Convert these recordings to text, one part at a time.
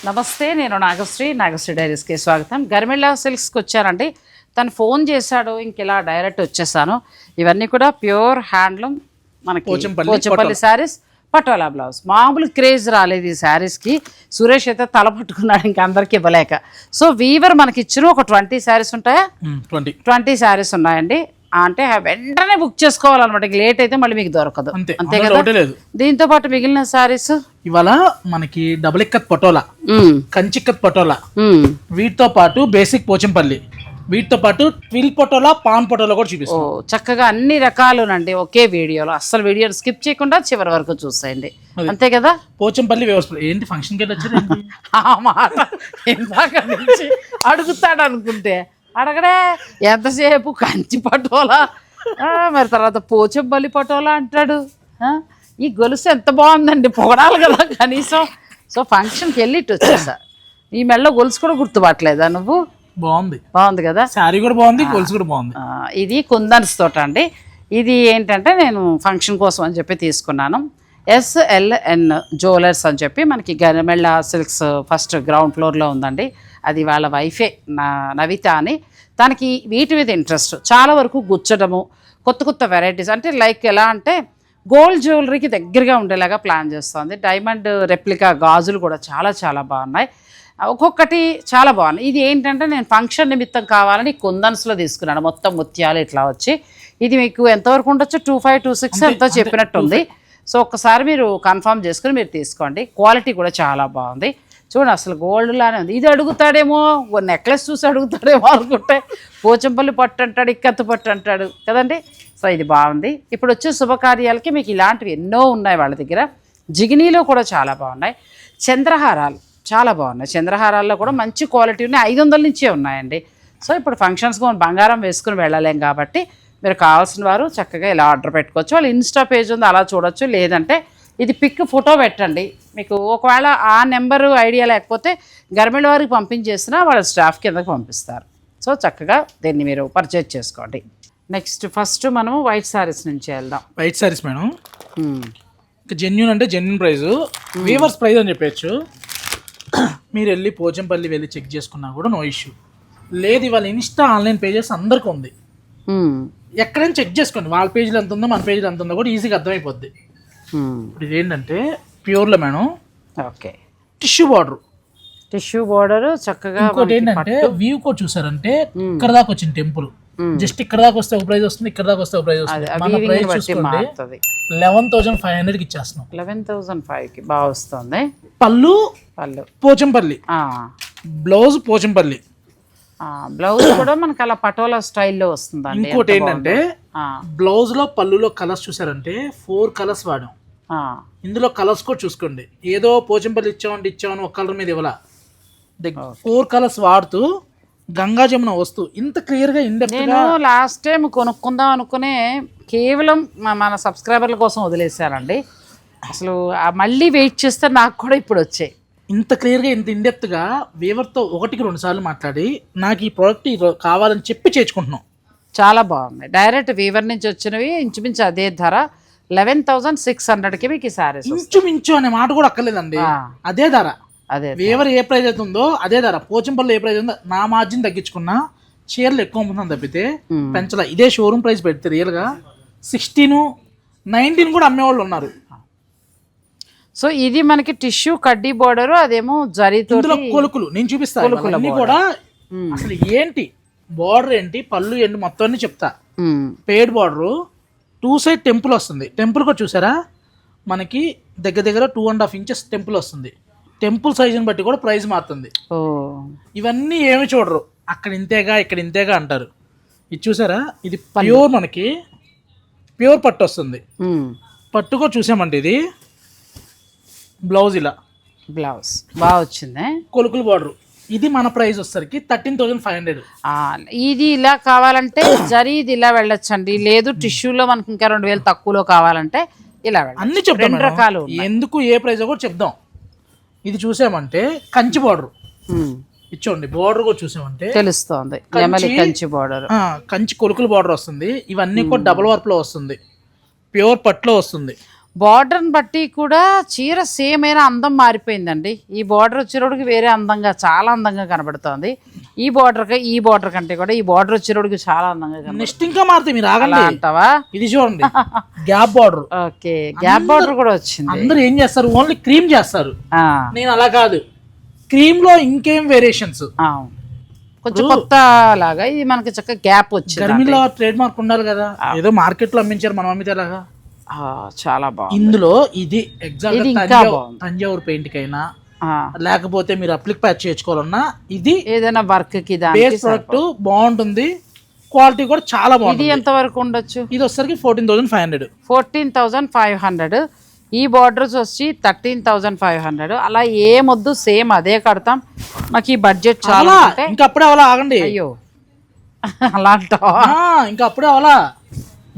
నమస్తే, నేను నాగశ్రీ డైరీస్కి స్వాగతం. గర్మిళ్ళ సిల్క్స్కి వచ్చానండి. తను ఫోన్ చేశాడు, ఇంకెలా డైరెక్ట్ వచ్చేసాను. ఇవన్నీ కూడా ప్యూర్ హ్యాండ్లూమ్, మనకి పోచంపల్లి శారీస్, పటోలా బ్లౌజ్. మామూలు క్రేజ్ రాలేదు ఈ శారీస్కి. సురేష్ అయితే తల పట్టుకున్నాడు ఇంకా అందరికి ఇవ్వలేక. సో వీవర్ మనకి ఇచ్చిన ఒక 20 శారీస్ ఉంటాయా? 20 శారీస్ ఉన్నాయండి. అంటే వెంటనే బుక్ చేసుకోవాలన్నమాట. లేట్ అయితే మళ్ళీ మీకు దొరకదు, అంతే కదా. దీంతో పాటు మిగిలిన సారీస్ ఇవాళ మనకి డబుల్ ఇక్కత్ పటోలా, కంచిక్కత్ పటోలా, వీటితో పాటు బేసిక్ పోచంపల్లి, వీటితో పాటు ట్విల్ పటోలా, పాన్ పటోలా కూడా చూపిస్తాం. చక్కగా అన్ని రకాలునండి ఒకే వీడియోలో. అస్సలు వీడియోని స్కిప్ చేయకుండా చివరి వరకు చూసేయండి, అంతే కదా. పోచంపల్లి వ్యవస్థ ఏంటి ఫంక్షన్ కి వచ్చారు ఆ మాట ఇందాక నుంచి అడుగుతాడు అనుకుంటే అడగడే. ఎంతసేపు కంచి పటోలా, మరి తర్వాత పోచంపల్లి పటోలా అంటాడు. ఈ గొలుసు ఎంత బాగుందండి, పొగడాలి కదా కనీసం. సో ఫంక్షన్కి వెళ్ళిట్టు వచ్చేసా. ఈ మెడలో గొలుసు కూడా గుర్తుపట్టలేదా నువ్వు? బాగుంది కదా, శారీ కూడా బాగుంది, గొలుసు కూడా బాగుంది. ఇది కుందన్స్ తోట అండి. ఇది ఏంటంటే నేను ఫంక్షన్ కోసం అని చెప్పి తీసుకున్నాను. SLN జ్యువెలర్స్ అని చెప్పి మనకి గరిమెళ్ళ సిల్క్స్ ఫస్ట్ గ్రౌండ్ ఫ్లోర్లో ఉందండి. అది వాళ్ళ వైఫే నవిత అని. తనకి వీటి మీద ఇంట్రెస్ట్, చాలా వరకు గుచ్చడము, కొత్త వెరైటీస్, అంటే లైక్ ఎలా అంటే గోల్డ్ జ్యువెలరీకి దగ్గరగా ఉండేలాగా ప్లాన్ చేస్తుంది. డైమండ్ రెప్లికా గాజులు కూడా చాలా బాగున్నాయి, ఒక్కొక్కటి చాలా బాగున్నాయి. ఇది ఏంటంటే నేను ఫంక్షన్ నిమిత్తం కావాలని కుందన్స్లో తీసుకున్నాను, మొత్తం ముత్యాలు ఇట్లా వచ్చి. ఇది మీకు ఎంతవరకు ఉండొచ్చు? 25, 26 ఎంతో చెప్పినట్టుంది. సో ఒక్కసారి మీరు కన్ఫర్మ్ చేసుకుని మీరు తీసుకోండి. క్వాలిటీ కూడా చాలా బాగుంది. చూడండి, అసలు గోల్డ్ లానే ఉంది. ఇది అడుగుతాడేమో, నెక్లెస్ చూసి అడుగుతాడేమో అనుకుంటే పోచంపల్లి పట్టు అంటాడు, ఇక్కత్తు పట్టు అంటాడు కదండి. సో ఇది బాగుంది. ఇప్పుడు వచ్చే శుభకార్యాలకి మీకు ఇలాంటివి ఎన్నో ఉన్నాయి వాళ్ళ దగ్గర. జిగినీలో కూడా చాలా బాగున్నాయి. చంద్రహారాలు చాలా బాగున్నాయి. చంద్రహారాల్లో కూడా మంచి క్వాలిటీ ఉన్నాయి. 500 నుంచే ఉన్నాయండి. సో ఇప్పుడు ఫంక్షన్స్కి మనం బంగారం వేసుకుని వెళ్ళలేం కాబట్టి మీరు కావాల్సిన వారు చక్కగా ఇలా ఆర్డర్ పెట్టుకోవచ్చు. వాళ్ళు ఇన్స్టా పేజ్ ఉంది, అలా చూడొచ్చు. లేదంటే ఇది పిక్ ఫోటో పెట్టండి. మీకు ఒకవేళ ఆ నెంబరు ఐడియా లేకపోతే గర్మిళ్ళ వారికి పంపించేసినా వాళ్ళ స్టాఫ్ కిందకి పంపిస్తారు. సో చక్కగా దీన్ని మీరు పర్చేజ్ చేసుకోండి. నెక్స్ట్ ఫస్ట్ మనము వైట్ శారీస్ నుంచి వెళ్దాం. వైట్ శారీస్ మేడం, జెన్యూన్ అంటే జెన్యూన్ ప్రైస్, వీవర్స్ ప్రైస్ అని చెప్పచ్చు. మీరు వెళ్ళి పోచంపల్లి వెళ్ళి చెక్ చేసుకున్నా కూడా నో ఇష్యూ లేదు. ఇవాళ ఇన్స్టా ఆన్లైన్ పేజెస్ అందరికీ ఉంది. ఎక్కడైనా చెక్ చేసుకోండి, వాళ్ళ పేజీలో ఎంత ఉందో మన పేజీలో ఎంత ఉందో కూడా ఈజీగా అర్థమైపోద్ది. ఇప్పుడు ఇది ఏంటంటే ప్యూర్లో మేడం, ఓకే, టిష్యూ బార్డర్ చక్కగా. ఇంకోటి ఏంటంటే వ్యూ కూడా చూసారంటే ఇక్కడ దాకా వచ్చింది టెంపుల్. జస్ట్ ఇక్కడ దాకా వస్తే ఒక ప్రైస్ వస్తుంది, ఇక్కడ దాకా వస్తే ఒక ప్రైస్ వస్తుంది. మన ప్రైస్ చూసుకోండి 11,500కి ఇచ్చేస్తున్నాం. 11,500కి బాగా వస్తుంది. పళ్ళు పోచంపల్లి, బ్లౌజ్ పోచంపల్లి. బ్లౌజ్ కూడా మనకి అలా పటోలా స్టైల్లో వస్తుంది. ఇంకోటి ఏంటంటే బ్లౌజ్ లో పళ్ళులో కలర్స్ చూసారంటే 4 కలర్స్ వాడాం. ఇందులో కలర్స్ కూడా చూసుకోండి. ఏదో పోచంపల్లి ఇచ్చామని ఒక కలర్ మీద ఇవ్వాల, 4 కలర్స్ వాడుతూ గంగా జమున వస్తూ ఇంత క్లియర్ గా నేను లాస్ట్ టైం కొనుక్కుందాం అనుకునే కేవలం మన సబ్స్క్రైబర్ల కోసం వదిలేశానండి. అసలు మళ్ళీ వెయిట్ చేస్తే నాకు కూడా ఇప్పుడు వచ్చాయి. ఇంత క్లియర్గా ఇంత ఇండెప్త్గా వీవర్తో 1కి 2 సార్లు మాట్లాడి నాకు ఈ ప్రోడక్ట్ కావాలని చెప్పి చేర్చుకుంటున్నాం. చాలా బాగుంది. డైరెక్ట్ వీవర్ నుంచి వచ్చినవి, ఇంచుమించు అదే ధర 11,600కి మీకు ఈ సారీస్. ఇంచుమించు అనే మాట కూడా అక్కర్లేదండి, అదే ధర. అదే వీవర్ ఏ ప్రైస్ అయితే ఉందో అదే ధర. పోచంపల్లి ఏ ప్రైస్ ఉందో నా మార్జిన్ తగ్గించుకున్నా చీరలు ఎక్కువ అమ్ముతుందని తప్పితే పెంచలా. ఇదే షోరూమ్ ప్రైస్ పెడితే రియల్గా 16, 19 కూడా అమ్మేవాళ్ళు ఉన్నారు. సో ఇది మనకి టిష్యూ కడ్డీ బోర్డర్, అదేమో జరీతో కొలుకులు నేను చూపిస్తాను కూడా. అసలు ఏంటి బోర్డర్ ఏంటి, పళ్ళు ఏంటి, మొత్తం అన్ని చెప్తా. పేడ్ బోర్డర్, 2 సైడ్ టెంపుల్ వస్తుంది. టెంపుల్ కూడా చూసారా మనకి దగ్గర 2.5 ఇంచెస్ టెంపుల్ వస్తుంది. టెంపుల్ సైజుని బట్టి కూడా ప్రైస్ మారుతుంది. ఇవన్నీ ఏమి చూడరు, అక్కడ ఇంతేగా ఇక్కడ ఇంతేగా అంటారు. ఇది చూసారా, ఇది ప్యూర్ మనకి ప్యూర్ పట్టు వస్తుంది. పట్టు కూడా చూసామంటే ఇది బ్లౌజ్, ఇలా బ్లౌజ్ బాగా వచ్చింది. కొలుకులు బార్డర్. ఇది మన ప్రైస్ వచ్చేసరికి 13,500. ఇది ఇలా కావాలంటే జరీ ఇది ఇలా వెళ్ళొచ్చండి. లేదు టిష్యూలో మనకి ఇంకా 2,000 తక్కువలో కావాలంటే ఇలా అన్ని చెప్తాం. 2 రకాలు ఎందుకు ఏ ప్రైస్ కూడా చెప్దాం. ఇది చూసామంటే కంచి బార్డర్ ఇచ్చోండి, బార్డర్ కూడా చూసామంటే తెలుస్తుంది. కంచి బార్డర్, కంచి కొలుకులు బార్డర్ వస్తుంది. ఇవన్నీ కూడా డబుల్ వర్క్ లో వస్తుంది, ప్యూర్ పట్లో వస్తుంది. బార్డర్ని బట్టి కూడా చీర సేమ్ అయినా అందం మారిపోయిందండి. ఈ బార్డర్ వచ్చేటోడికి వేరే అందంగా చాలా అందంగా కనబడుతోంది. ఈ బార్డర్ కంటే కూడా ఈ బార్డర్ వచ్చేటోడికి చాలా అందంగా కనబడుతుంది. నెక్స్ట్ ఇంకా మారుతాయి, మీరు ఆగండి అంటావా? ఇది చూడండి gap border. Okay, gap border కూడా వచ్చింది. అందరూ ఏం చేస్తారు, ఓన్లీ క్రీమ్ చేస్తారు. నేను అలా కాదు, క్రీమ్ లో ఇంకేం వేరియేషన్స్, కొంచెం కొత్త లాగా ఇది మనకి చక్కగా గ్యాప్ వచ్చింది. గర్మిలో ట్రేడ్ మార్క్ ఉండాలి కదా, ఏదో మార్కెట్ లో అమ్మించారు మనం అమ్మితే ఎలాగా. చాలా బాగుంది. ఇందులో ఇది ఎగ్జాక్ట్ తంజావూరు పెయింట్ కైనా లేకపోతే మీరు అప్లిక్ ప్యాచ్ చేయించుకోవాలన్నా ఇది ఏదైనా వర్క్ కి బేస్ ప్రొడక్ట్ బాగుంటుంది, క్వాలిటీ కూడా చాలా బాగుంది. ఇది ఎంత వరకు ఉండొచ్చు? ఇది వచ్చేసరికి 14,500. 14,500. ఈ బార్డర్స్ వచ్చి 13,500. అలా ఏమొద్దు, సేమ్ అదే కడతాం. మాకు ఈ బడ్జెట్ చాలా. ఇంకా అప్పుడే అవలా ఆగండి. అయ్యో అలా అంటావా? ఇంకా అప్పుడే అవలా.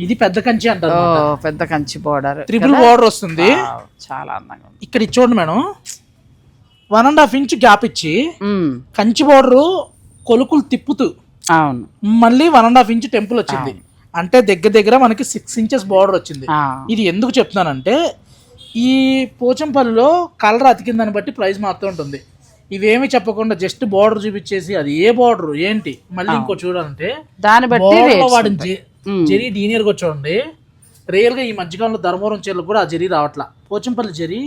ఇది పెద్ద కంచి అంటారు, పెద్ద కంచి బార్డర్, ట్రిపుల్ బార్డర్ వస్తుంది. చాలా అందంగా ఉంది. ఇక్కడ చూడండి మేడం, 1.5 ఇంచ్ గ్యాప్ ఇచ్చి కంచి బార్డర్ కొలుకులు తిప్పుతూ అవును మళ్ళీ 1.5 ఇంచ్ టెంపుల్ వచ్చింది. అంటే దగ్గర మనకి 6 ఇంచెస్ బార్డర్ వచ్చింది. ఇది ఎందుకు చెప్తున్నానంటే ఈ పోచంపల్లిలో కలర్ అతికిందని బట్టి ప్రైస్ మాత్రం ఉంటుంది. ఇవేమి చెప్పకుండా జస్ట్ బార్డర్ చూపించేసి అది ఏ బార్డర్ ఏంటి మళ్ళీ ఇంకో చూడాలంటే దాన్ని బట్టి వాడిని జరీ డీనియర్గా చూడండి. రియల్గా ఈ మధ్యకాలంలో ధర్మవరం చీరలకు కూడా ఆ జరీ రావట్లా. పోచంపల్లి జరీ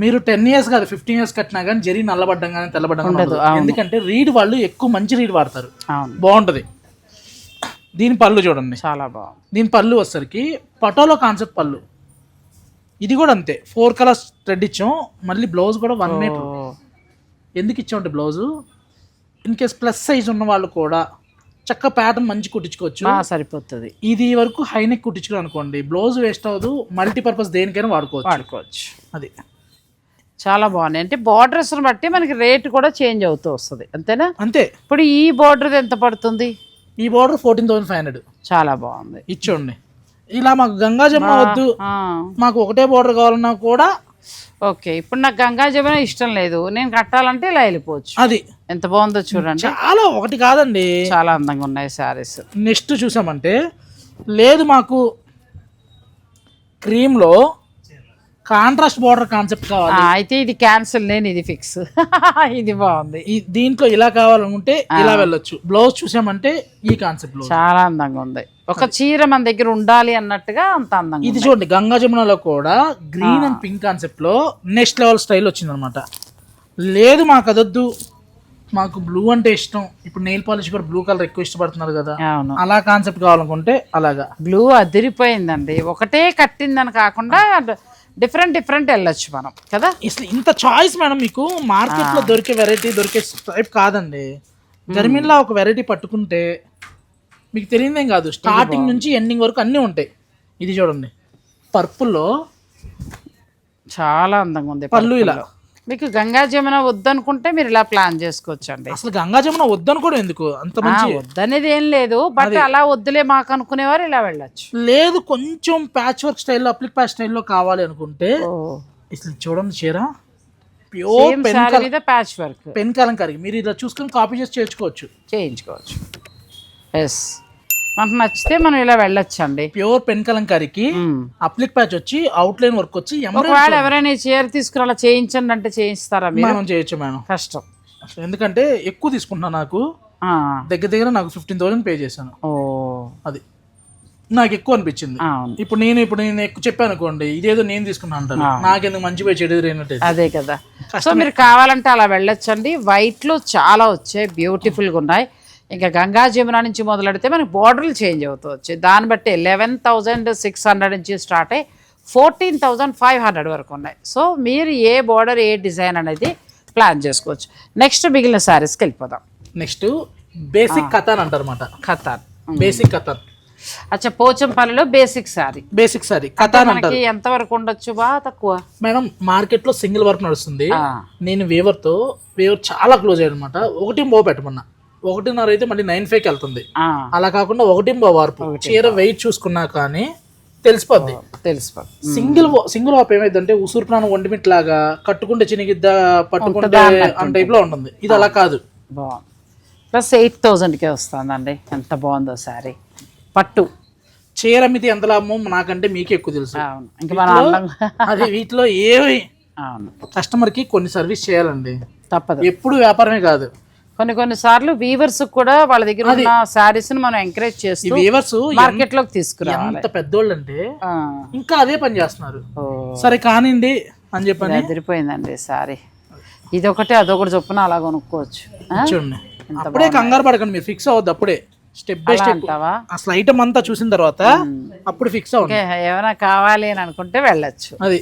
మీరు 10 years కాదు 15 years కట్టినా కానీ జరీ నల్లబడ్డం కానీ తెల్లబడ్డం ఉండదు. ఎందుకంటే రీడ్ వాళ్ళు ఎక్కువ మంచి రీడ్ వాడతారు, బాగుంటది. దీని పళ్ళు చూడండి చాలా బాగుంది. దీని పళ్ళు వచ్చేసరికి పటోలో కాన్సెప్ట్ పళ్ళు. ఇది కూడా అంతే, 4 colors థ్రెడ్ ఇచ్చాం. మళ్ళీ బ్లౌజ్ కూడా 1 meter. ఎందుకు ఇచ్చామంటే blouse in case plus size ఉన్న వాళ్ళు కూడా చక్క ప్యాటర్న్ మంచి కుట్టించుకోవచ్చు, సరిపోతుంది. ఇది వరకు హై నెక్ కుట్టించుకోవాలి అనుకోండి, బ్లౌజ్ వేస్ట్ అవ్వదు, మల్టీపర్పస్ దేనికైనా వాడుకోవచ్చు. అది చాలా బాగున్నాయి. అంటే బార్డర్స్ బట్టి మనకి రేట్ కూడా చేంజ్ అవుతూ వస్తుంది, అంతేనా? అంతే. ఇప్పుడు ఈ బార్డర్ ఎంత పడుతుంది? ఈ బార్డర్ 14,500. చాలా బాగుంది. ఇచ్చోండి. ఇలా మాకు గంగా జమున వద్దు, మాకు ఒకటే బార్డర్ కావాలన్నా కూడా ఓకే. ఇప్పుడు నాకు గంగా జమున ఇష్టం లేదు, నేను కట్టాలంటే ఇలా వెళ్ళిపోవచ్చు. అది ఎంత బాగుందో చూడండి. చాలా ఒకటి కాదండి, చాలా అందంగా ఉన్నాయి శారీస్. నెక్స్ట్ చూసామంటే లేదు మాకు క్రీమ్ లో కాంట్రాస్ట్ బార్డర్ కాన్సెప్ట్ కావాలి, అయితే ఇది క్యాన్సిల్, నేను ఇది ఫిక్స్. ఇది బాగుంది. దీంట్లో ఇలా కావాలనుకుంటే ఇలా వెళ్ళొచ్చు. బ్లౌజ్ చూసామంటే ఈ కాన్సెప్ట్ చాలా అందంగా ఉంది. ఒక చీర మన దగ్గర ఉండాలి అన్నట్టుగా అంత అందంగా. ఇది చూడండి గంగా జమునలో కూడా గ్రీన్ అండ్ పింక్ కాన్సెప్ట్ లో నెక్స్ట్ లెవెల్ స్టైల్ వచ్చింది అనమాట. లేదు మాకు అదొద్దు, మాకు బ్లూ అంటే ఇష్టం, ఇప్పుడు నెయిల్ పాలిష్ కూడా బ్లూ కలర్ ఎక్కువ ఇష్టపడుతున్నారు కదా, అలా కాన్సెప్ట్ కావాలనుకుంటే అలాగా. బ్లూ అదిరిపోయిందండి, ఒకటే కట్టిందని కాకుండా డిఫరెంట్ వెళ్ళొచ్చు మనం కదా. అసలు ఇంత చాయిస్ మేడం మీకు మార్కెట్ లో దొరికే వెరైటీ దొరికే టైప్ కాదండి. గర్మిన్లా ఒక వెరైటీ పట్టుకుంటే మీకు తెలియదేం కాదు, స్టార్టింగ్ నుంచి ఎండింగ్ వరకు అన్నీ ఉంటాయి. ఇది చూడండి పర్పుల్లో చాలా అందంగా ఉంది పళ్ళు. ఇలా మీకు గంగా జమున వద్దనుకుంటే మీరు ఇలా ప్లాన్ చేసుకోవచ్చు అండి. అసలు గంగా జమున వద్దనుకోవడం ఎందుకు, అంత మంచి వద్దనేది ఏం లేదు, బట్ అలా వద్దులే మాకు అనుకునేవారు ఇలా వెళ్ళొచ్చు. లేదు కొంచెం ప్యాచ్ వర్క్ స్టైల్లో అప్లిక్ ప్యాచ్ స్టైల్లో కావాలి అనుకుంటే అసలు చూడండి చీర pure patch work pen Kalamkari, మీరు ఇలా చూసుకొని కాపీ చేసి చేయించుకోవచ్చు. ఎస్, మనకు నచ్చితే మనం ఇలా వెళ్ళొచ్చు అండి. ప్యూర్ పెన్ కలంకారీకి అప్లిక్ ప్యాచ్ వచ్చి అవుట్ లైన్ వర్క్ వచ్చి. ఒకవేళ ఎవరైనా చీర తీసుకుని అలా చేయించండి అంటే చేయిస్తారా? మనం చేయొచ్చు మేడం, కష్టం. ఎందుకంటే ఎక్కువ తీసుకుంటున్నా, నాకు దగ్గర నాకు 15,000 పే చేశాను. అది నాకు ఎక్కువ అనిపించింది. ఇప్పుడు నేను ఎక్కువ చెప్పాను అనుకోండి, ఇదేదో నేను తీసుకున్నా అంటాను, నాకెందుకు మంచి పే చెడు అయినట్టు. అదే కదా. సో మీరు కావాలంటే అలా వెళ్ళొచ్చండి. వైట్ లో చాలా వచ్చాయి, బ్యూటిఫుల్ గా ఉన్నాయి. ఇంకా గంగా జమున నుంచి మొదలెడితే మనకి బార్డర్లు చేంజ్ అవుతూ వచ్చాయి. దాన్ని బట్టి 11,600 నుంచి స్టార్ట్ అయ్యి 14,500 వరకు ఉన్నాయి. సో మీరు ఏ బార్డర్ ఏ డిజైన్ అనేది ప్లాన్ చేసుకోవచ్చు. నెక్స్ట్ మిగిలిన శారీస్కి వెళ్ళిపోదాం. నెక్స్ట్ బేసిక్ కథాన్ అంటారు అన్నమాట. కథాన్, బేసిక్ కథాన్. అచ్చా, పోచంపల్లిలో బేసిక్ సారీ కథాన్ అంటారు. ఎంత వరకు ఉండొచ్చు? బాగా తక్కువ మేడం. మార్కెట్ లో సింగిల్ వర్క్ నడుస్తుంది. నేను వేవర్ చాలా క్లోజ్ అయ్యాడు అనమాట. 1 పెట్టమన్నా 1.5 అయితే మళ్ళీ 9.5కి వెళ్తుంది. అలా కాకుండా 1 వార్పు చీర వెయిట్ చూసుకున్నా కానీ తెలిసిపోద్ది. సింగిల్ వాప్ ఏమైందంటే ఉసూరు ప్రాణం ఒంటిమిట్ లాగా కట్టుకుంటే చినిగిద్ద పట్టుకుంటే అన్న టైప్ లో ఉంటుంది. ఇది అలా కాదు. ప్లస్ 8,000కే వస్తుందండి. ఎంత బాగుందో శారీ. పట్టు చీర అమ్మితే ఎంత లాభమో నాకంటే మీకే ఎక్కువ తెలుసు. అవును, ఇంకా మన అందంగా అదే వీటిలో ఏవి అవును కస్టమర్ కి కొన్ని సర్వీస్ చేయాలండి, తప్పదు. ఎప్పుడు వ్యాపారమే కాదు. కొన్ని సార్లు వీవర్స్ కూడా వాళ్ళ దగ్గర ఉన్న శారీస్ ని మనం ఎంకరేజ్ ఈ చేస్తూ వీవర్స్ మార్కెట్ లోకి తీసుకురావాలి. ఎంత పెద్దోళ్ళు అంటే ఆ, ఇంకా అదే పని చేస్తున్నారు. ఓ, సరే కానివ్వండి అని చెప్పని అదిరిపోయిందండి సారీ. ఇదొకటి అదొకటి చొప్పున అలా కొనుక్కోవచ్చు. ఆ? చూడండి. అప్పుడే కంగారు పడకండి, మీరు ఫిక్స్ అవ్వద్దు అప్పుడే, స్టెప్ బై స్టెప్ అంటావా? అసలు ఐటమ్ అంతా చూసిన తర్వాత అప్పుడు ఫిక్స్ అవ్వండి. ఓకే, ఏమైనా కావాలి అని అనుకుంటే వెళ్ళొచ్చు. అది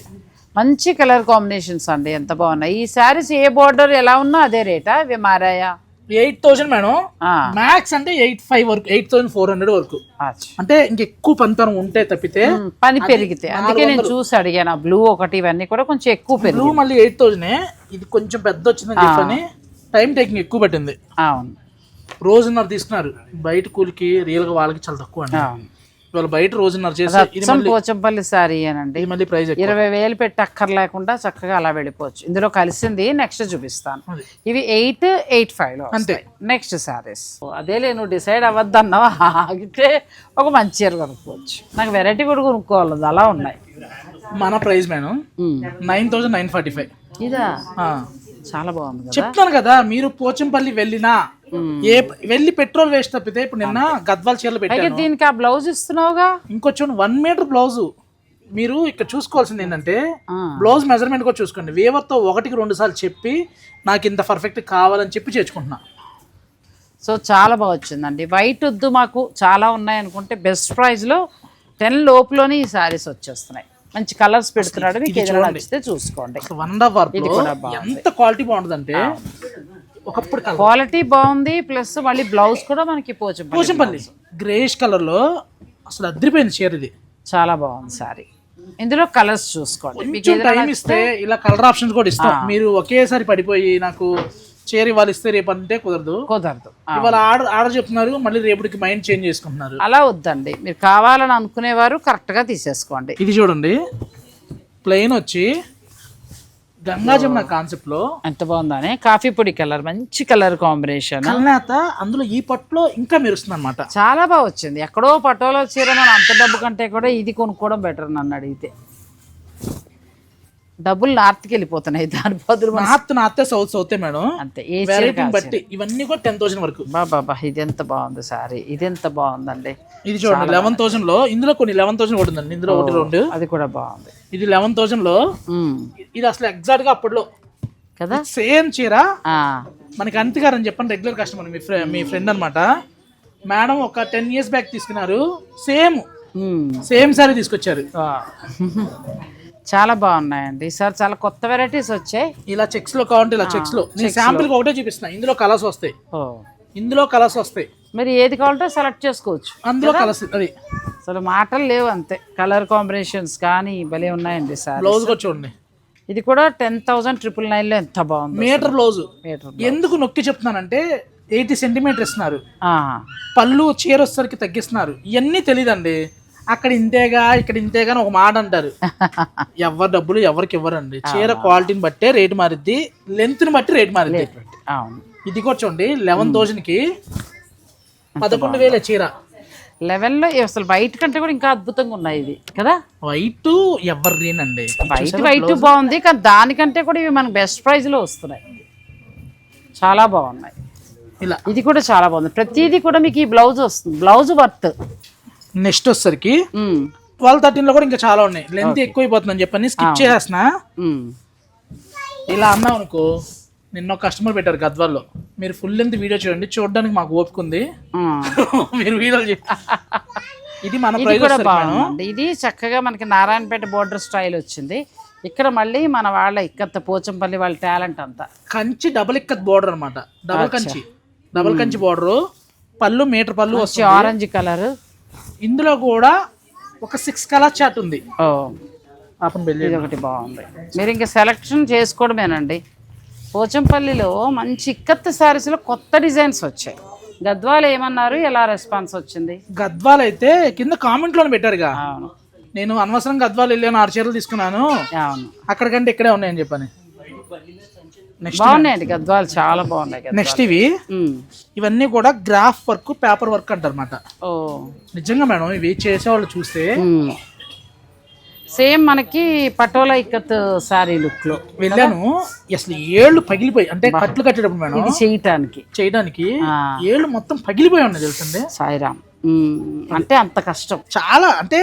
మంచి కలర్ కాంబినేషన్స్ అండి, ఎంత బాగున్నాయి. ఈ శారీస్ ఏ బోర్డర్ ఎలా ఉన్నా అదే రేటా, ఇవి మారాయా? 8,000 మేడం, ఆ, మ్యాక్స్ అంటే 8,500 వరకు, 8,400 వరకు. అచ్చా. అంటే ఇంకెక్కువ పనితనం ఉంటే తప్పితే పని పెరిగితే, అందుకే నేను చూసి అడిగాను. బ్లూ ఒకటి ఇవన్నీ కూడా కొంచెం ఎక్కువ పెరిగి. బ్లూ మళ్ళీ 8,000, ఇది కొంచెం పెద్ద వచ్చిందని చెప్పని టైం టేకింగ్ ఎక్కువ పట్టింది. అవును రోజున్నర తీసుకున్నారు, బయట కూలికి రియల్ గా వాళ్ళకి చాలా తక్కువ అండి. అవును. ఇవాళ బయట రోజున్నర చేసి అచ్చం పోచంపల్లి శారీ అనండి, ఇది మళ్ళీ ప్రైస్ 20,000 పెట్టి అక్కర్లేకుండా చక్కగా అలా వెళ్ళిపోవచ్చు. ఇందులో కలిసింది నెక్స్ట్ చూపిస్తాను. అది. ఇవి 885 అంతే. నెక్స్ట్ శారీస్. అదేలే, నువ్వు డిసైడ్ అవ్వద్దు అన్నావా, ఆగితే ఒక మంచి చీర కొనుక్కోవచ్చు. నాకు వెరైటీ కూడా కొనుక్కోవాలి, అలా ఉన్నాయి. మన ప్రైస్ మేడం 9,945. ఇదా చాలా బాగుంది కదా. చెప్తాను కదా, మీరు పోచంపల్లి వెళ్ళినా వెళ్ళి పెట్రోల్ వేస్ట్ తప్పితే, ఇప్పుడు నిన్న గద్వాల చీరలు పెట్టాను, దీనికి ఆ బ్లౌజ్ ఇస్తున్నావుగా, ఇంకొచ్చి 1 మీటర్ బ్లౌజ్. మీరు ఇక్కడ చూసుకోవాల్సింది ఏంటంటే బ్లౌజ్ మెజర్మెంట్ కూడా చూసుకోండి. వేవర్తో 1కి 2 సార్లు చెప్పి నాకు ఇంత పర్ఫెక్ట్ కావాలని చెప్పి చేర్చుకుంటున్నా. సో చాలా బాగా వచ్చిందండి. వైట్ వద్దు మాకు చాలా ఉన్నాయి అనుకుంటే బెస్ట్ ప్రైస్లో 10 లోపులోనే ఈ శారీస్ వచ్చేస్తున్నాయి. మంచి కలర్స్ పెడుతున్నాడు, మీకు ఏదైనా నచ్చితే చూసుకోండి. 1.5 వర్క్ ఎంత క్వాలిటీ బాగుంటుందంటే, ఒకప్పుడు క్వాలిటీ బాగుంది, ప్లస్ మళ్ళీ బ్లౌజ్ కూడా మనకి పోచంపల్లి గ్రేష్ కలర్ లో అసలు అదిరిపోయింది చీర. ఇది చాలా బాగుంది సారీ. ఇందులో కలర్స్ చూసుకోండి, మీకు టైం ఇస్తే ఇలా కలర్ ఆప్షన్స్ కూడా ఇస్తాం. మీరు ఒకేసారి పడిపోయి నాకు చీర ఇవాళ ఇస్తే రేపు అంటే కుదరదు. ఇవాళ ఆర్డర్ చెప్తున్నారు, మళ్ళీ రేపటికి మైండ్ చేంజ్ చేసుకుంటున్నారు. అలా వద్దండి, మీరు కావాలని అనుకునేవారు కరెక్ట్ గా తీసేసుకోండి. ఇది చూడండి, ప్లెయిన్ వచ్చి గంగా జమున కాన్సెప్ట్ లో ఎంత బాగుందని, కాఫీ పొడి కలర్, మంచి కలర్ కాంబినేషన్. కల్నేత అందులో ఈ పట్టులో ఇంకా మెరుస్తుంది అనమాట. చాలా బాగా వచ్చింది. ఎక్కడో పటోలా చీర మనం అంత డబ్బు కంటే కూడా ఇది కొనుక్కోవడం బెటర్ నన్ను అడిగితే. డబ్బులు నార్త్కి వెళ్ళిపోతున్నాయి, దాని బదులు నార్త్ సౌత్ మేడం అంతే. బట్టి ఇవన్నీ కూడా 10,000 వరకు. బాబా ఇది ఎంత బాగుంది సారీ, ఇది ఎంత బాగుందండి. ఇది చూడండి 11,000 లో, ఇందులో కొన్ని 11,000 కూడా ఉందండి, ఇందులో 1 2 అది కూడా బాగుంది. ఇది 11,000 లో, ఇది అసలు ఎగ్జాక్ట్ గా అప్పట్లో కదా సేమ్ చీర. మనకి అంతగారు అని చెప్పండి, రెగ్యులర్ కస్టమర్, మీ ఫ్రెండ్ అనమాట మేడం. ఒక 10 years బ్యాక్ తీసుకున్నారు, సేమ్ సారీ తీసుకొచ్చారు. చాలా బాగున్నాయండి ఈసారి, చాలా కొత్త వెరైటీస్ వచ్చాయి. ఇలా చెక్స్ లో కావాలంటే ఇలా చెక్స్ లో, నేను శాంపిల్ ఒకటే చూపిస్తున్నా. ఇందులో కలర్స్ వస్తాయి, ఇందులో కలర్స్ వస్తాయి, మరి ఏది కావాలంటే సెలెక్ట్ చేసుకోవచ్చు. అందులో కలర్స్ అది అసలు మాటలు లేవు, అంతే. కలర్ కాంబినేషన్స్ కానీ భలే ఉన్నాయండి సార్. బ్లౌజ్ కూడా చూడండి, ఇది కూడా 10,999 లో ఎంత బాగుంది. Metre blouse. ఎందుకు నొక్కి చెప్తున్నానంటే 80 సెంటీమీటర్ ఇస్తున్నారు, పళ్ళు చీర వచ్చేసరికి తగ్గిస్తున్నారు. ఇవన్నీ తెలియదండి. అక్కడ ఇంతేగా ఇక్కడ ఇంతేగా ఒక మాట అంటారు. ఎవరి డబ్బులు ఎవరికి ఇవ్వరండి. చీర క్వాలిటీని బట్టే రేటు మారిద్ది, లెంత్ ని బట్టి రేటు మారిద్ది. ఇది కూడా చూడండి 11,000కి 11,000 చీర. 11లో అసలు వైట్ కంటే కూడా ఇంకా అద్భుతంగా ఉన్నాయి ఇది కదా. వైట్ ఎవరినండి, వైట్ బాగుంది, కానీ దానికంటే కూడా ఇవి మనకు బెస్ట్ ప్రైస్ లో వస్తున్నాయి, చాలా బాగున్నాయి. ఇలా ఇది కూడా చాలా బాగుంది. ప్రతిదీ కూడా మీకు ఈ బ్లౌజ్ వస్తుంది, బ్లౌజ్ వర్త్. నెక్స్ట్ వచ్చేసరికి 12-13 లో కూడా ఇంకా చాలా ఉన్నాయి. లెంత్ ఎక్కువైపోతుందని చెప్పని స్కిప్ చేసేస్తున్నా. ఇలా అన్నాం అనుకో, నిన్న కస్టమర్ పెట్టారు గద్వాల్లో, మీరు ఫుల్ లెంత్ వీడియో చూడండి, చూడడానికి మాకు ఓపిక ఉంది, మీరు వీడియోలు ఇది మన ప్రైస్ కూడా బాగుంది. ఇది చక్కగా మనకి నారాయణపేట బోర్డర్ స్టైల్ వచ్చింది. ఇక్కడ మళ్ళీ మన వాళ్ళ ఇక్కత్ పోచంపల్లి వాళ్ళ టాలెంట్ అంతా. కంచి డబుల్ ఇక్కత్ బోర్డర్ అనమాట, డబుల్ కంచి బోర్డర్. పళ్ళు మీటర్ పళ్ళు వచ్చి ఆరెంజ్ కలర్. ఇందులో కూడా ఒక 6 కలర్ చార్ట్ ఉంది. ఇది ఒకటి బాగుంది. మీరు ఇంకా సెలెక్షన్ చేసుకోవడమేనండి. పోచంపల్లిలో మంచి ఇక్కత్ శారీస్ లో కొత్త డిజైన్స్ వచ్చాయి. గద్వాల్ ఏమన్నారు, ఎలా రెస్పాన్స్ వచ్చింది? గద్వాల్ అయితే కింద కామెంట్ లోనే పెట్టారుగా. నేను అనవసరం గద్వాల్ వెళ్ళాను, 6 చీరలు తీసుకున్నాను, అక్కడికంటే ఇక్కడే ఉన్నాయని చెప్పని. బాగున్నాయండి గద్వాలు, చాలా బాగున్నాయి గద్వాలు. నెక్స్ట్ ఇవన్నీ కూడా గ్రాఫ్ వర్క్, పేపర్ వర్క్ అంటారు అనమాట. ఓ నిజంగా మేడం ఇవి చేసేవాళ్ళు చూస్తే సేమ్ మనకి పటోలా ఇక్కత్ సారీ లుక్ లో వెళ్ళాను. అసలు ఏళ్ళు పగిలిపోయి, అంటే కట్లు కట్టేటప్పుడు మేడం ఇది చేయడానికి ఏళ్ళు మొత్తం పగిలిపోయి ఉన్నాయి తెలుసండి. సాయిరామ్ అంటే అంత కష్టం చాలా, అంటే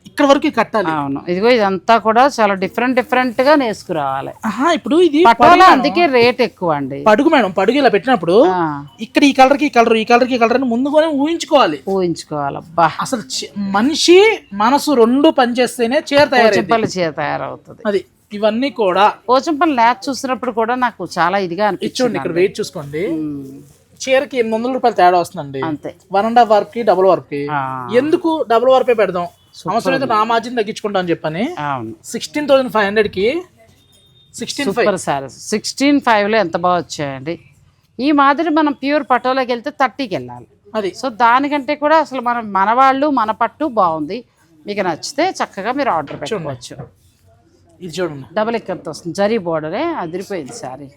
ఇక్కడ వరకు కట్టాలి. అవును, ఇదిగో ఇదంతా కూడా చాలా డిఫరెంట్ గా నేసుకురావాలి. ఇప్పుడు ఇది పటోలా, అందుకే రేట్ ఎక్కువ అండి. పడుగు మేడం, పడుగు ఇలా పెట్టినప్పుడు ఇక్కడ ఈ కలర్ కి ఈ కలర్ అని ముందుగానే ఊహించుకోవాలి. అబ్బా, అసలు మనిషి మనసు రెండు పనిచేస్తేనే చీర తయారవుతుంది. అది ఇవన్నీ కూడా పోచంపల్లి ల్యాచ్ చూసినప్పుడు కూడా నాకు చాలా ఇదిగా అనిపించింది. ఇక్కడ వెయిట్ చూసుకోండి, చీరకి 800 రూపాయలు తేడా వస్తుందండి. అంతే, 1.5 వర్క్ కి డబుల్ వర్క్ కి. ఎందుకు డబుల్ వర్క్ పెడదాం, అవసరం అయితే నా మార్జిన్ తగ్గించుకుంటా అని చెప్పని 16,500 కి 16,500 లో ఎంత బాగా వచ్చాయండి. ఈ మాదిరి మనం ప్యూర్ పటోలాకి వెళ్తే 30కి వెళ్ళాలి. అది సో దానికంటే కూడా అసలు మన వాళ్ళు మన పట్టు బాగుంది. మీకు నచ్చితే చక్కగా మీరు ఆర్డర్ పెట్టుకోవచ్చు. ఇది చూడండి, డబుల్ ఎక్కర్తో వస్తుంది, జరీ బోర్డరే, అదిరిపోయింది సారీ.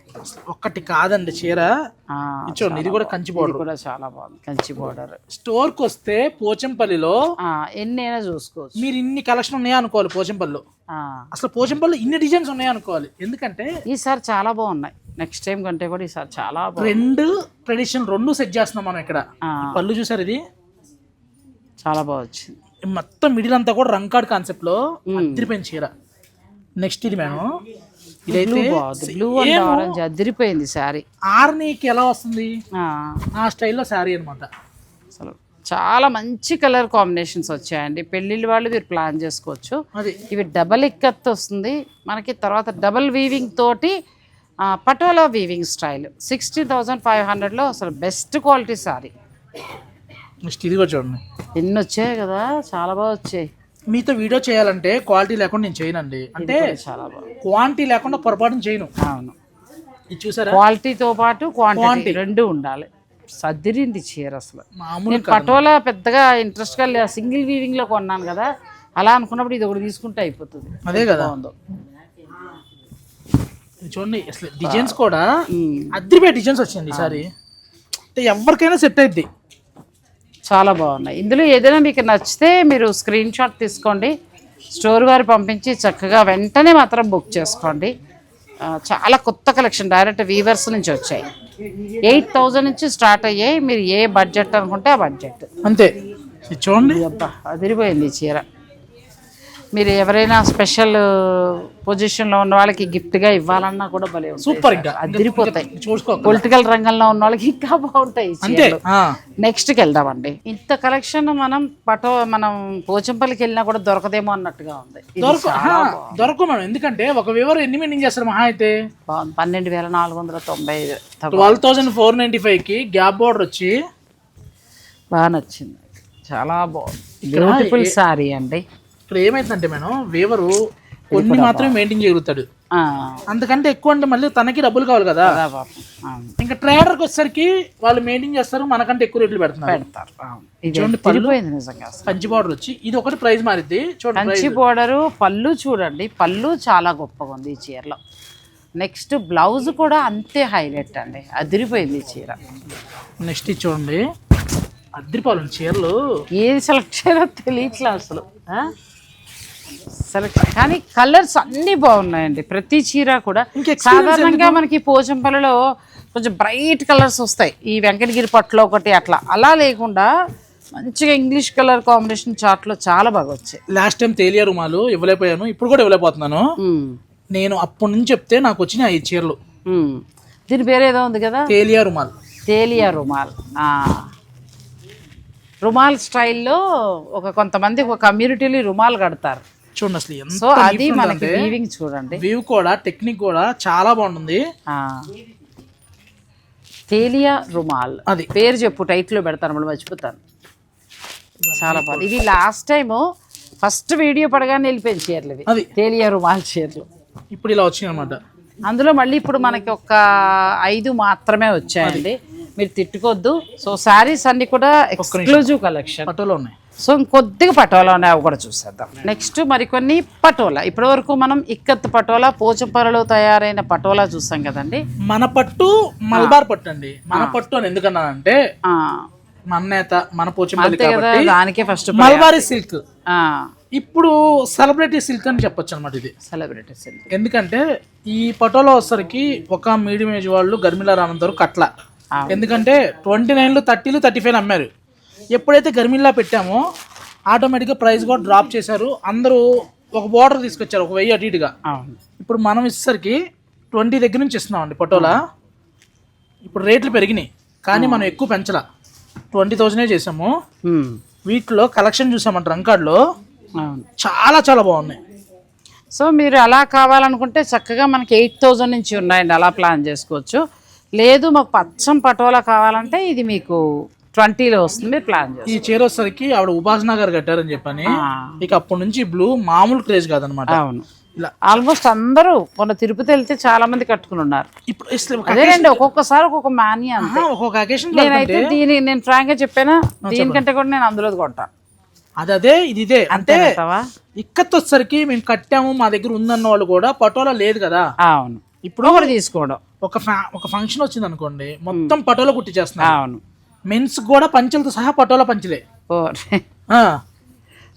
ఒక్కటి కాదండి చీర, చూడండి ఇది కూడా కంచి బోర్డర్, కూడా చాలా బాగుంది కంచి బోర్డర్. స్టోర్ కి వస్తే పోచంపల్లిలో ఎన్నైనా చూసుకోవచ్చు. మీరు ఇన్ని కలెక్షన్ ఉన్నాయా అనుకోవాలి పోచంపల్లిలో. అసలు పోచంపల్లిలో ఇన్ని డిజైన్స్ ఉన్నాయా అనుకోవాలి. ఎందుకంటే ఈసారి చాలా బాగున్నాయి, నెక్స్ట్ టైం కంటే కూడా ఈసారి చాలా రెండు ట్రెడిషన్ రెండు సెట్ చేస్తున్నాం మనం. ఇక్కడ పళ్ళు చూసారు, ఇది చాలా బాగా వచ్చింది. మొత్తం మిడిల్ అంతా కూడా రంకాడ్ కాన్సెప్ట్ లో అదిరిపోయిన చీర. నెక్స్ట్ ఇది మేడం, ఇదైతే బ్లూ అండ్ ఆరెంజ్ అదిరిపోయింది సారీ. ఆర్నీకి ఎలా వస్తుంది ఆ స్టైల్లో సారీ అనమాట. అసలు చాలా మంచి కలర్ కాంబినేషన్స్ వచ్చాయండి. పెళ్ళిళ్ళ వాళ్ళు మీరు ప్లాన్ చేసుకోవచ్చు. ఇవి డబల్ ఇక్కత్ వస్తుంది మనకి, తర్వాత డబల్ వీవింగ్ తోటి పటోలా వీవింగ్ స్టైల్. 16,500లో అసలు బెస్ట్ క్వాలిటీ సారీ. నెక్స్ట్ ఇది కూడా చూడండి, ఎన్ని వచ్చాయి కదా, చాలా బాగా వచ్చాయి. మీతో వీడియో చేయాలంటే క్వాలిటీ లేకుండా నేను చేయనండి, అంటే చాలా బాగా క్వాంటిటీ లేకుండా పొరపాటున చేయను. అవును, ఇది చూసారా, క్వాలిటీతో పాటు క్వాంటిటీ రెండు ఉండాలి. సదిరింది చీర అసలు. నేను పటోలా పెద్దగా ఇంట్రెస్ట్గా సింగిల్ వీవింగ్ లో కొన్నాను కదా, అలా అనుకున్నప్పుడు ఇది ఒకటి తీసుకుంటే అయిపోతుంది. అదే కదా, చూడండి అసలు డిజైన్స్ కూడా అద్దరిపోయే డిజైన్స్ వచ్చింది ఈసారి. అంటే ఎవరికైనా సెట్ అయింది, చాలా బాగున్నాయి. ఇందులో ఏదైనా మీకు నచ్చితే మీరు స్క్రీన్ షాట్ తీసుకోండి, స్టోర్ వారు పంపించి చక్కగా వెంటనే మాత్రం బుక్ చేసుకోండి. చాలా కొత్త కలెక్షన్ డైరెక్ట్ వీవర్స్ నుంచి వచ్చాయి. 8,000 నుంచి స్టార్ట్ అయ్యాయి. మీరు ఏ బడ్జెట్ అనుకుంటే ఆ బడ్జెట్ అంతే. చూడండి, అబ్బా అదిరిపోయింది చీర. మీరు ఎవరైనా స్పెషల్ పొజిషన్లో ఉన్న వాళ్ళకి గిఫ్ట్గా ఇవ్వాలన్నా కూడా భలే సూపర్, అదిరిపోతాయి. పొలిటికల్ రంగంలో ఉన్న వాళ్ళకి ఇంకా బాగుంటాయి. నెక్స్ట్కి వెళ్దామండి. ఇంత కలెక్షన్ మనం పోచంపల్లికి వెళ్ళినా కూడా దొరకదేమో అన్నట్టుగా ఉంది. దొరకదు మేడం, ఎందుకంటే ఒక వివరం ఎన్ని మెయింటైన్ చేస్తారు మహా అయితే. 12,495, 12,495కి గ్యాప్ బోర్డర్ వచ్చి బాగా నచ్చింది, చాలా బాగుంది. బ్యూటిఫుల్ సారీ అండి. ఇక్కడ ఏమైందంటే మేడం, వేవరు కొన్ని మాత్రమే మెయింటైన్ చేయగలుగుతాడు, అంతకంటే ఎక్కువ అంటే మళ్ళీ తనకి డబ్బులు కావాలి కదా. ఇంకా ట్రేడర్కి వచ్చేసరికి వాళ్ళు మెయింటైన్ చేస్తారు, మనకంటే ఎక్కువ రేట్లు పెడతారు. చూడండి కంచి బోర్డర్ వచ్చి ఇది ఒకటి ప్రైస్ మారిద్ది. చూడండి కంచి బోర్డరు, పళ్ళు చూడండి, పళ్ళు చాలా గొప్పగా ఉంది ఈ చీరలో. నెక్స్ట్ బ్లౌజ్ కూడా అంతే హైలైట్ అండి, అదిరిపోయింది ఈ చీర. నెక్స్ట్ చూడండి, అదిరిపోవాలి చీరలు. ఏది సెలెక్ట్ చేయాలో తెలియట్లే అసలు. సెలెక్ట్ కానీ కలర్స్ అన్నీ బాగున్నాయండి, ప్రతి చీర కూడా. సాధారణంగా మనకి పోచంపల్లిలో కొంచెం బ్రైట్ కలర్స్ వస్తాయి, ఈ వెంకటగిరి పట్టులో ఒకటి అలా లేకుండా మంచిగా ఇంగ్లీష్ కలర్ కాంబినేషన్ చార్ట్లో చాలా బాగా వచ్చాయి. లాస్ట్ టైం తేలియా రుమాలు ఇవ్వలేకపోయాను, ఇప్పుడు కూడా ఇవ్వలేకపోతున్నాను. నేను అప్పటి నుంచి చెప్తే నాకు వచ్చిన ఈ చీరలు. దీని పేరు ఏదో ఉంది కదా, తేలియా రుమాల్. రుమాల్ స్టైల్లో కొంతమంది ఒక కమ్యూనిటీలో రుమాల్ కడతారు చూడండి. అసలు సో అది మనకి వీవింగ్ చూడండి, వీవ్ కూడా టెక్నిక్ కూడా చాలా బాగుంటుంది. తేలియా రుమాల్ అది పేరు చెప్పు, టైట్లో పెడతాను మళ్ళీ మర్చిపోతాను. చాలా బాగుంది. ఇవి లాస్ట్ టైం ఫస్ట్ వీడియో పడగానే వెళ్ళిపోయింది చీరలు, ఇవి తేలియా రుమాల్ చీరలు. ఇప్పుడు ఇలా వచ్చినాయి అనమాట. అందులో మళ్ళీ ఇప్పుడు మనకి ఒక 5 మాత్రమే వచ్చాయండి, మీరు తిట్టుకోవద్దు. సో శారీస్ అన్ని కూడా ఎక్స్క్లూజివ్ కలెక్షన్, పట్టులో ఉన్నాయి. సో ఇంకొద్దిగా పటోలా ఉన్నాయి, అవి కూడా చూసేద్దాం. నెక్స్ట్ మరికొన్ని పటోలా. ఇప్పటి వరకు మనం ఇక్కత్ పటోలా, పోచంపల్లిలో తయారైన పటోలా చూసాం కదండి. మన పట్టు మల్బార్ పట్టు అండి. మన పట్టు అని ఎందుకన్నానంటే మన నేత మన పోచంపల్లి కాబట్టి దానికే ఫస్ట్ మల్బారీ సిల్క్. ఇప్పుడు సెలబ్రిటీ సిల్క్ అని చెప్పొచ్చు అనమాట. ఇది సెలబ్రిటీ సిల్క్ ఎందుకంటే ఈ పటోలా వచ్చరికి ఒక మీడియం ఏజ్ వాళ్ళు గర్మిలా రానందరూ కట్ల. ఎందుకంటే 29, 30, 35 అమ్మారు. ఎప్పుడైతే గర్మిలా పెట్టామో ఆటోమేటిక్గా ప్రైస్ కూడా డ్రాప్ చేశారు. అందరూ ఒక బోర్డర్ తీసుకొచ్చారు, 1000 అటు ఇటుగా. ఇప్పుడు మనం ఇచ్చేసరికి 20 దగ్గర నుంచి ఇస్తున్నాం అండి పటోలా. ఇప్పుడు రేట్లు పెరిగినాయి కానీ మనం ఎక్కువ పెంచలా, 20,000 చేసాము. వీటిలో కలెక్షన్ చూసామంట రంకాడ్లో చాలా చాలా బాగున్నాయి. సో మీరు అలా కావాలనుకుంటే చక్కగా మనకి 8,000 నుంచి ఉన్నాయండి, అలా ప్లాన్ చేసుకోవచ్చు. లేదు మాకు పచ్చం పటోలా కావాలంటే ఇది మీకు 20లో వస్తుంది, ప్లాన్ చేస్తాం. ఈ చీర వచ్చేసరికి ఆవిడ ఉపాసన గారు కట్టారని చెప్పని ఇక అప్పటి నుంచి బ్లూ మామూలు క్రేజ్ కాదనమాట. అవును, ఇలా ఆల్మోస్ట్ అందరూ మొన్న తిరుపతి వెళ్తే చాలా మంది కట్టుకుని ఉన్నారు. ఇప్పుడు అదేనండి, ఒక్కొక్కసారి ఒక్కొక్క మాన్య, ఒక్కొక్క అకేషన్. నేనైతే నేను ఫ్రాంక్ గా చెప్పానా, దీనికంటే కూడా నేను అందులో కొంటా. అదే ఇదే అంటే ఇక్కత్ వచ్చేసరికి మేము కట్టాము మా దగ్గర ఉందన్న వాళ్ళు కూడా పటోలా లేదు కదా. అవును, ఇప్పుడు కూడా తీసుకోవడం. ఒక ఫంక్షన్ వచ్చింది అనుకోండి, మొత్తం పటోలా కుట్టి చేస్తున్నారు. అవును, మెన్స్ కూడా పంచలతో సహా పటోలా పంచలే.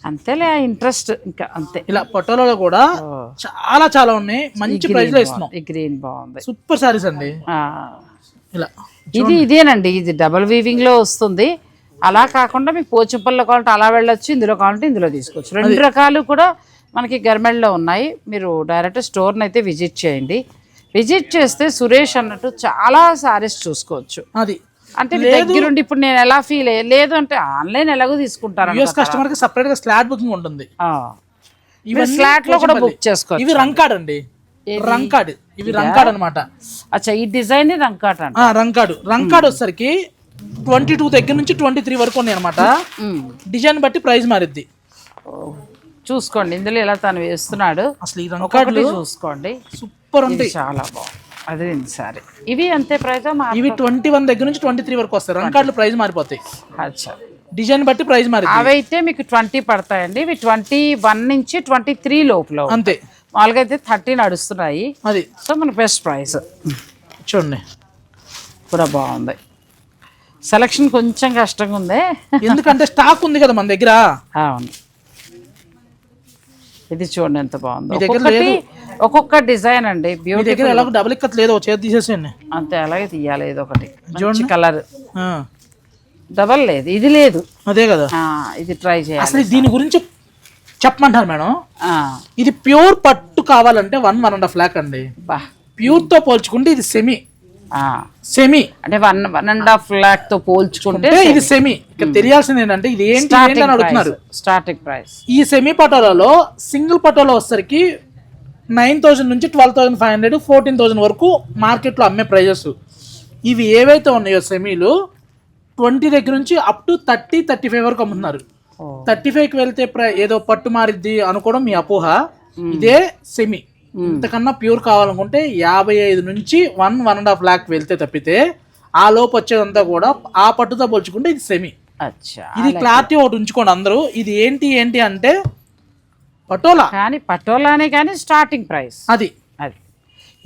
అంతేలే ఇంట్రెస్ట్, ఇంకా అంతే. ఇలా పటోలాలో కూడా చాలా చాలా ఉన్నాయి, మంచి ప్రైస్ లో ఇస్తున్నాం. ఈ గ్రీన్ బాగుంది, సూపర్ సారీస్ అండి. ఇలా ఇదేనండి, ఇది డబుల్ వీవింగ్ లో వస్తుంది. అలా కాకుండా మీకు పోచంపల్లిలో కావాలంటే అలా వెళ్ళొచ్చు, ఇందులో కావాలంటే ఇందులో తీసుకోవచ్చు. 2 రకాలు కూడా మనకి గర్మెల్లో ఉన్నాయి. మీరు డైరెక్ట్ స్టోర్ని అయితే విజిట్ చేయండి. విజిట్ చేస్తే సురేష్ అన్నట్టు చాలా సారీస్ చూసుకోవచ్చు. అది అంటే దగ్గరుండి ఇప్పుడు నేను ఎలా ఫీల్ లేదు అంటే ఆన్లైన్ ఎలాగో తీసుకుంటారు, కస్టమర్ కి సెపరేట్ గా స్లాట్ బుకింగ్ ఉంటుంది. స్లాట్ లో కూడా బుక్ చేసుకోవచ్చు. ఇవి రంకాడ్ అండి, రంకాడ్. ఇవి రంకాడ్ అనమాట. అచ్చా, ఈ డిజైన్ రంకాడ్ అంట. రంకాడ్ వచ్చేసరికి 22 దగ్గర నుంచి 23 వరకు ఉన్నాయి అనమాట. డిజైన్ బట్టి ప్రైస్ మారిద్ది. చూసుకోండి, ఇందులో ఇలా తను వేస్తున్నాడు. అసలు ఈ రంకాడ్ చూసుకోండి, సూపర్ ఉంది, చాలా బాగుంది. అదే సరే, ఇవి అంతే ప్రైస్. ఇవి 21 దగ్గర నుంచి 23 వరకు వస్తాయి. రంకాడ్లు ప్రైస్ మారిపోతాయి. అచ్చా, డిజైన్ బట్టి ప్రైస్ మారి. అవైతే మీకు 20 పడతాయండి. ఇవి 21 నుంచి 23 లోపల అంతే. మామూలుగా అయితే 30 నడుస్తున్నాయి. అది సో మన బెస్ట్ ప్రైస్. చూడండి, కూడా బాగుంది. సెలక్షన్ కొంచెం కష్టంగా ఉంది, ఎందుకంటే స్టాక్ ఉంది కదా మన దగ్గర. అవును, ఇది చూడండి ఎంత బాగుంది. ఒక్కొక్క డిజైన్ అండి, బ్యూటిఫుల్. ఎలాగో డబుల్ ఇక్కత్ లేదు, చేతి తీసేసేయండి అంతే. అలాగే తీయాలి, ఏదో ఒకటి మంచి కలర్. డబల్ లేదు, ఇది లేదు. అదే కదా, ఇది ట్రై చేయాలి. అసలు దీని గురించి చెప్పమంటారు మేడం. ఇది ప్యూర్ పట్టు కావాలంటే 1.5 lakh అండి. ప్యూర్ తో పోల్చుకుంటే ఇది సెమీ అంటే 1.5 lakh తో పోల్చుకుంటే ఇది సెమీ. ఇక్కడ తెలియాల్సింది ఏంటంటే ఇది ఏంటి అని అడుగుతున్నారు. స్టార్టింగ్ ప్రైస్ ఈ సెమీ పటోలాలో సింగిల్ పటోలా వచ్చేసరికి 9,000 నుంచి 12,500, 14,000 వరకు మార్కెట్ లో అమ్మే ప్రైజెస్. ఇవి ఏవైతే ఉన్నాయో సెమీలు 20 దగ్గర నుంచి అప్ టు 30, 35 వరకు అమ్ముతున్నారు. 35కి వెళ్తే ఏదో పట్టు మారిద్ది అనుకోవడం మీ అపోహ. ఇదే సెమీ. ఇంతకన్నా ప్యూర్ కావాలనుకుంటే 55 నుంచి 1.5 lakh వెళ్తే తప్పితే ఆ లోపు వచ్చేదంతా కూడా ఆ పట్టుతో పోల్చుకుంటే ఇది సెమీ. ఇది క్లారిటీ ఒకటి ఉంచుకోండి అందరూ. ఇది ఏంటి అంటే పటోలా, కానీ పటోలానే కానీ స్టార్టింగ్ ప్రైస్ అది.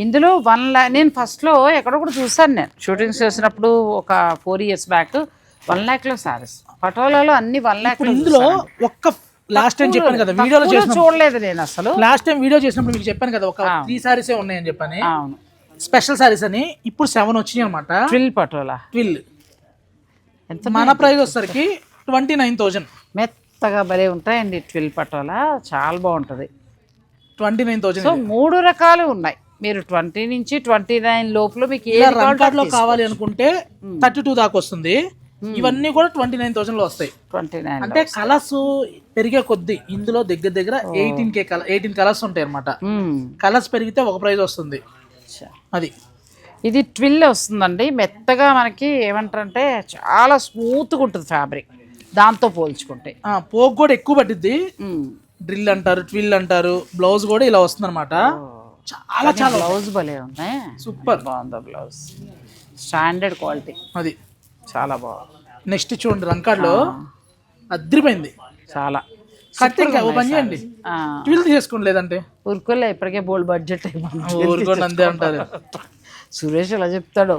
ఇందులో 1 lakh. నేను ఫస్ట్లో ఎక్కడో కూడా చూసాను, నేను షూటింగ్స్ చేసినప్పుడు ఒక 4 years బ్యాక్ 1 lakh సారీస్ పటోలాలో అన్ని 1 lakh. ఇందులో ఒక్క లాస్ట్ టైం చెప్పాను కదా వీడియోలో చూడలేదు నేను అసలు. లాస్ట్ టైం వీడియో చేసినప్పుడు మీకు చెప్పాను కదా ఒక 3 sarees ఉన్నాయని చెప్పని, స్పెషల్ సారీస్ అని. ఇప్పుడు 7 వచ్చినాయి అనమాట. Twill patola, twill. మన ప్రైస్ వచ్చేసరికి 29,000. మెత్తగా భలే ఉంటాయండి ట్విల్ పటోలా, చాలా బాగుంటుంది. 29,000. సో 3 రకాలు ఉన్నాయి. మీరు 20 నుంచి 29 లోపల మీకు ఏ రంకాడ్ లో కావాలి అనుకుంటే 32 దాకా వస్తుంది. ఇవన్నీ కూడా 29,000 లో వస్తాయి. 29 అంటే కలర్స్ పెరిగే కొద్ది ఇందులో దగ్గర 18 కలర్స్ ఉంటాయి అనమాట. కలర్స్ పెరిగితే ఒక ప్రైస్ వస్తుంది. అది ఇది ట్విల్ వస్తుందండి. మెత్తగా మనకి ఏమంటారంటే చాలా స్మూత్గా ఉంటుంది ఫ్యాబ్రిక్ దాంతో పోల్చుకుంటే. పోక్ కూడా ఎక్కువ పట్టిద్ది. డ్రిల్ అంటారు, ట్విల్ అంటారు. బ్లౌజ్ కూడా ఇలా వస్తుంది అనమాట. చాలా చాలా బ్లౌజ్ భలే ఉన్నాయి, సూపర్ బాగుంది బ్లౌజ్, స్టాండర్డ్ క్వాలిటీ. అది చాలా బాగుంది. నెక్స్ట్ చూడండి రంకాడ్లో అద్రిపోయింది. చాలా కట్ ఇంకా ఓ పని చేయండి, ట్విల్ చేసుకోండి, లేదంటే ఊరుకోలే ఇప్పటికే బోల్డ్ బడ్జెట్ ఊరుకోండి అంతే అంటారు. సురేష్ ఇలా చెప్తాడు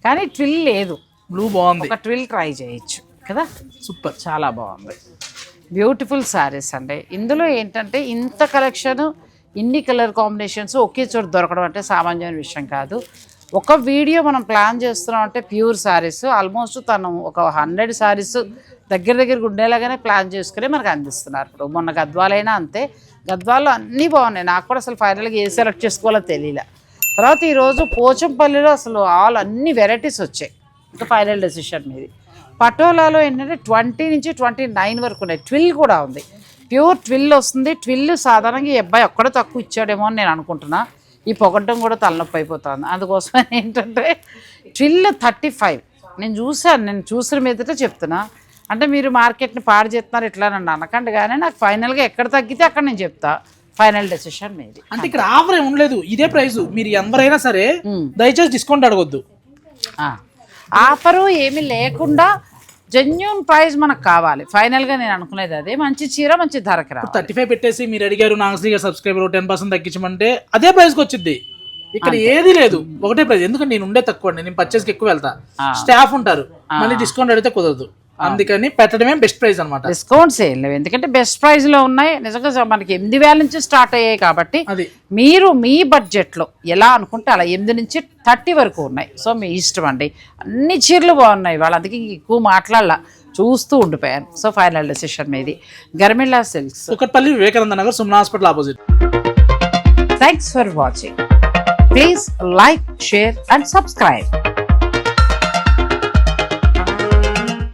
కానీ ట్విల్ లేదు. బ్లూ బాగుంది, ఒక ట్విల్ ట్రై చేయొచ్చు కదా. సూపర్, చాలా బాగుంది. బ్యూటిఫుల్ శారీస్ అండి. ఇందులో ఏంటంటే ఇంత కలెక్షన్, ఇన్ని కలర్ కాంబినేషన్స్ ఒకే చోట దొరకడం అంటే సామాన్యమైన విషయం కాదు. ఒక వీడియో మనం ప్లాన్ చేస్తున్నాం అంటే ప్యూర్ శారీస్ ఆల్మోస్ట్ తను ఒక 100 శారీస్ దగ్గర ఉండేలాగానే ప్లాన్ చేసుకుని మనకు అందిస్తున్నారు. ఇప్పుడు మొన్న గద్వాలైనా అంతే, గద్వాల్లో అన్నీ బాగున్నాయి. నాకు కూడా అసలు ఫైనల్గా ఏ సెలెక్ట్ చేసుకోవాలో తెలియలే. తర్వాత ఈరోజు పోచంపల్లిలో అసలు అన్ని వెరైటీస్ వచ్చాయి. ఇంకా ఫైనల్ డెసిషన్ మీది. పటోలాలో ఏంటంటే 20 నుంచి 29 వరకు ఉన్నాయి. ట్విల్ కూడా ఉంది, ప్యూర్ ట్విల్ వస్తుంది. ట్విల్ సాధారణంగా ఈ అబ్బాయి ఒక్కడే తక్కువ ఇచ్చాడేమో అని నేను అనుకుంటున్నా. ఈ పొగడ్డం కూడా తలనొప్పి అయిపోతుంది. అందుకోసం ఏంటంటే ట్విల్ 35 నేను చూశాను, నేను చూసిన మీదటే చెప్తున్నా. అంటే మీరు మార్కెట్ని పాడు చేస్తున్నారు ఇట్లా నన్ను అనకండి, కానీ నాకు ఫైనల్గా ఎక్కడ తగ్గితే అక్కడ నేను చెప్తా. ఫైనల్ డెసిషన్ మీది. అంటే ఇక్కడ ఆఫర్ ఏమి ఉండలేదు, ఇదే ప్రైస్. మీరు ఎవరైనా సరే దయచేసి డిస్కౌంట్ అడగొద్దు. ఆఫరు ఏమీ లేకుండా జెన్యూన్ ప్రైస్ మనకు కావాలి. ఫైనల్గా నేను అనుకునేది అదే, మంచి చీర మంచి ధరకి రావాలి. 35 పెట్టేసి మీరు అడిగారు నాగశ్రీ సబ్స్క్రైబర్ 10% తగ్గించమంటే అదే ప్రైస్కి వచ్చింది. ఇక్కడ ఏది లేదు, ఒకటే ప్రైస్. ఎందుకంటే నేను ఉండే తక్కువ, నేను పర్చేస్కి ఎక్కువ వెళ్తా, స్టాఫ్ ఉంటారు, మళ్ళీ డిస్కౌంట్ అడిగితే కుదరదు. అందుకని పెట్టడమే బెస్ట్ ప్రైస్ అనమాట. డిస్కౌంట్స్ ఏం లేవు, ఎందుకంటే బెస్ట్ ప్రైస్ లో ఉన్నాయి. నిజంగా మనకి 8,000 నుంచి స్టార్ట్ అయ్యాయి కాబట్టి అది మీరు మీ బడ్జెట్ లో ఎలా అనుకుంటే అలా 8 నుంచి 30 వరకు ఉన్నాయి. సో మీ ఇష్టం అండి. అన్ని చీరలు బాగున్నాయి. వాళ్ళు అందుకే ఎక్కువ మాట్లాడాల, చూస్తూ ఉండిపోయాను. సో ఫైనల్ డెసిషన్ మీది. గర్మిళ్ళా silks, Kukatpally, Vivekananda Nagar, Suman hospital opposite. Thanks for watching. Please like, share and subscribe.